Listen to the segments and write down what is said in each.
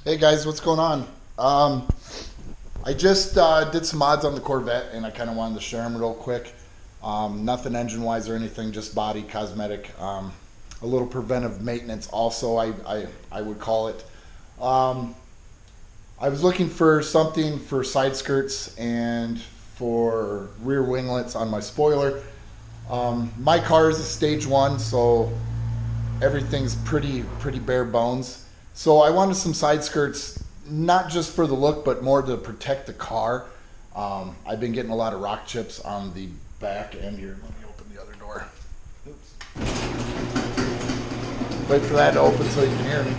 Hey guys, what's going on? I just did some mods on the Corvette, and I kind of wanted to share them real quick. Nothing engine-wise or anything, just body cosmetic. A little preventive maintenance, also I would call it. Um, I was looking for something for side skirts and for rear winglets on my spoiler. My car is a stage one, so everything's pretty bare bones. So I wanted some side skirts, not just for the look, but more to protect the car. I've been getting a lot of rock chips on the back end here. Let me open the other door. Oops. Wait for that to open so you can hear me.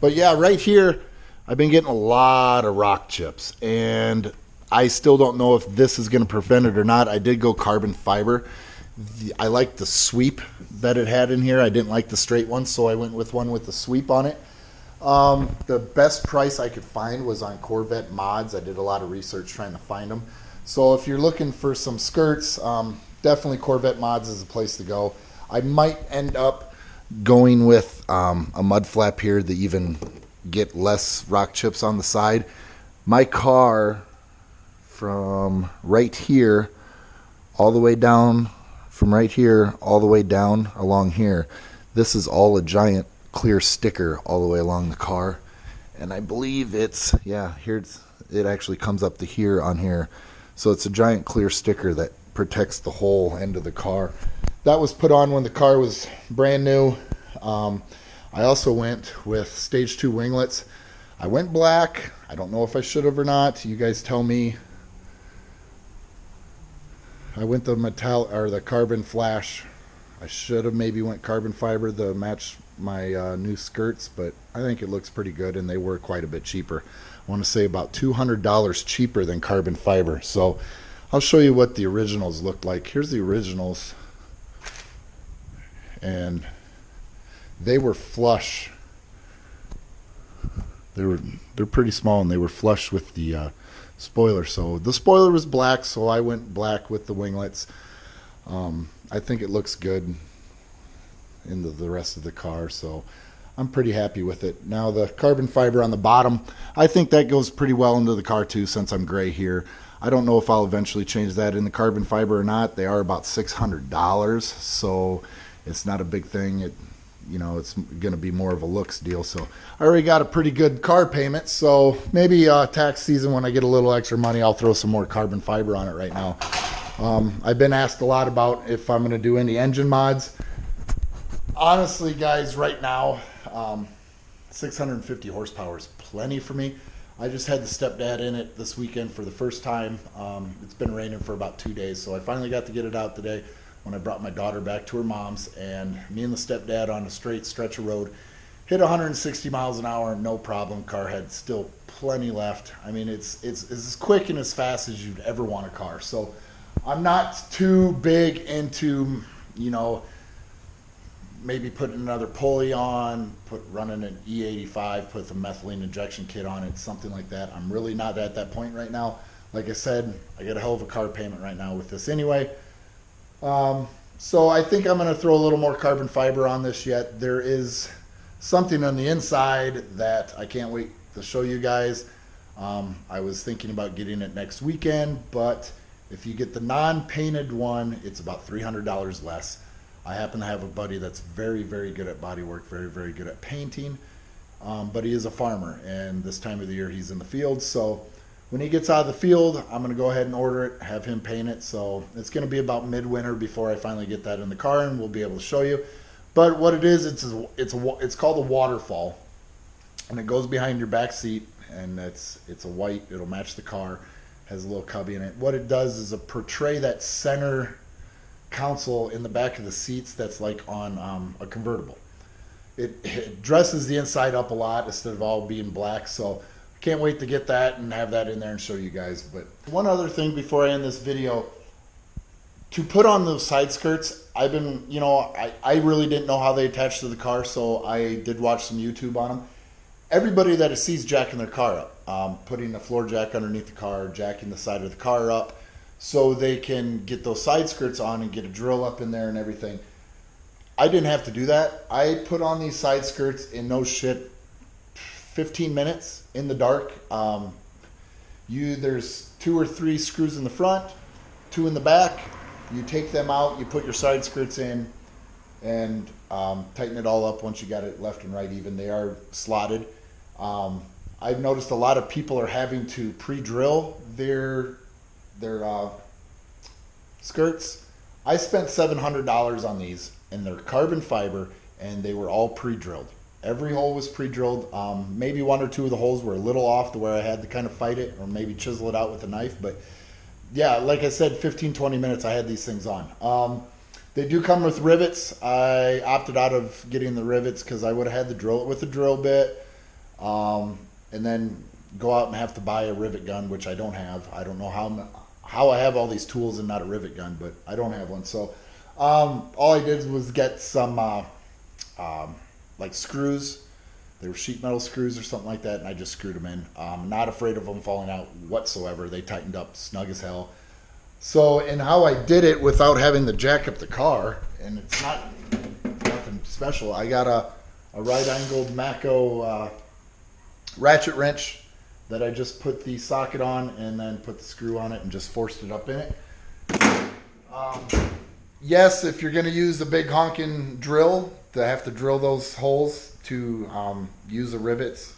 But yeah, right here, I've been getting a lot of rock chips, and I still don't know if this is going to prevent it or not. I did go carbon fiber. I liked the sweep that it had in here. I didn't like the straight one, so I went with one with the sweep on it. The best price I could find was on Corvette mods. I did a lot of research trying to find them. So if you're looking for some skirts, definitely Corvette mods is the place to go. I might end up going with a mud flap here to even get less rock chips on the side. My car, from right here all the way down, from right here all the way down along here, this is all a giant clear sticker all the way along the car. And I believe it's, yeah, here it actually comes up to here on here. So it's a giant clear sticker that protects the whole end of the car. That was put on when the car was brand new. I also went with stage 2 winglets. I went black. I don't know if I should have or not. You guys tell me. I went the metal or the carbon flash. I should have maybe went carbon fiber to match my new skirts, but I think it looks pretty good, and they were quite a bit cheaper. I want to say about $200 cheaper than carbon fiber. So I'll show you what the originals looked like. Here's the originals, and they were flush. They're pretty small, and they were flush with the spoiler. So the spoiler was black, so I went black with the winglets. I think it looks good in the rest of the car, so I'm pretty happy with it. Now the carbon fiber on the bottom, I think that goes pretty well into the car too, since I'm gray here. I don't know if I'll eventually change that in the carbon fiber or not. They are about $600, so it's not a big thing. It's going to be more of a looks deal. So I already got a pretty good car payment, so maybe tax season, when I get a little extra money, I'll throw some more carbon fiber on it. Right now, I've been asked a lot about if I'm going to do any engine mods. Honestly, guys, right now, 650 horsepower is plenty for me. I just had the stepdad in it this weekend for the first time. It's been raining for about 2 days, so I finally got to get it out today when I brought my daughter back to her mom's, and me and the stepdad on a straight stretch of road hit 160 miles an hour, no problem. Car had still plenty left. I mean, it's as quick and as fast as you'd ever want a car. So I'm not too big into, maybe putting another pulley on, running an E85, put the methylene injection kit on it, something like that. I'm really not at that point right now. Like I said, I got a hell of a car payment right now with this anyway. So I think I'm going to throw a little more carbon fiber on this yet. There is something on the inside that I can't wait to show you guys. I was thinking about getting it next weekend, but if you get the non-painted one, it's about $300 less. I happen to have a buddy that's very, very good at body work, very, very good at painting, but he is a farmer, and this time of the year he's in the field. So when he gets out of the field, I'm going to go ahead and order it, have him paint it. So it's going to be about midwinter before I finally get that in the car, and we'll be able to show you. But what it is, it's called a waterfall, and it goes behind your back seat, and it's a white. It'll match the car. Has a little cubby in it. What it does is portray that center console in the back of the seats that's like on a convertible. It dresses the inside up a lot instead of all being black. So can't wait to get that and have that in there and show you guys. But one other thing before I end this video, to put on those side skirts, I've been, I really didn't know how they attach to the car, so I did watch some YouTube on them. Everybody that sees jacking their car up, putting a floor jack underneath the car, jacking the side of the car up, so they can get those side skirts on and get a drill up in there and everything. I didn't have to do that. I put on these side skirts in no shit 15 minutes in the dark. There's 2 or 3 screws in the front, 2 in the back. You take them out, you put your side skirts in, and tighten it all up once you got it left and right even. They are slotted. I've noticed a lot of people are having to pre-drill their skirts. I spent $700 on these, and they're carbon fiber, and they were all pre-drilled. Every hole was pre-drilled. Maybe 1 or 2 of the holes were a little off to where I had to kind of fight it or maybe chisel it out with a knife. But yeah, like I said, 15-20 minutes I had these things on. They do come with rivets. I opted out of getting the rivets because I would have had to drill it with a drill bit, and then go out and have to buy a rivet gun, which I don't have. I don't know how I have all these tools and not a rivet gun, but I don't have one. So all I did was get some like screws. They were sheet metal screws or something like that, and I just screwed them in. Not afraid of them falling out whatsoever. They tightened up snug as hell. So, and how I did it without having to jack up the car, and it's nothing special. I got a right-angled Mako ratchet wrench that I just put the socket on and then put the screw on it and just forced it up in it. Yes, if you're going to use the big honking drill to have to drill those holes to use the rivets,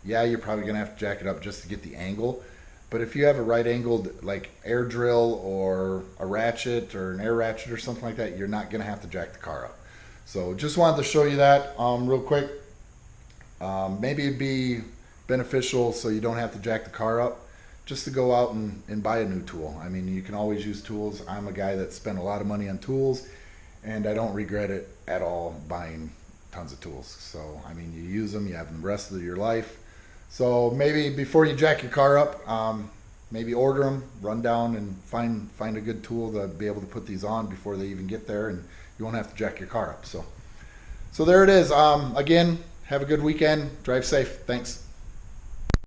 yeah, you're probably going to have to jack it up just to get the angle. But if you have a right-angled like air drill or a ratchet or an air ratchet or something like that, you're not going to have to jack the car up. So just wanted to show you that real quick. Maybe it'd be beneficial so you don't have to jack the car up just to go out and buy a new tool. I mean, you can always use tools. I'm a guy that spent a lot of money on tools, and I don't regret it at all buying tons of tools. So, I mean, you use them, you have them the rest of your life. So maybe before you jack your car up, maybe order them, run down and find a good tool to be able to put these on before they even get there, and you won't have to jack your car up. So there it is. Again, have a good weekend. Drive safe. Thanks.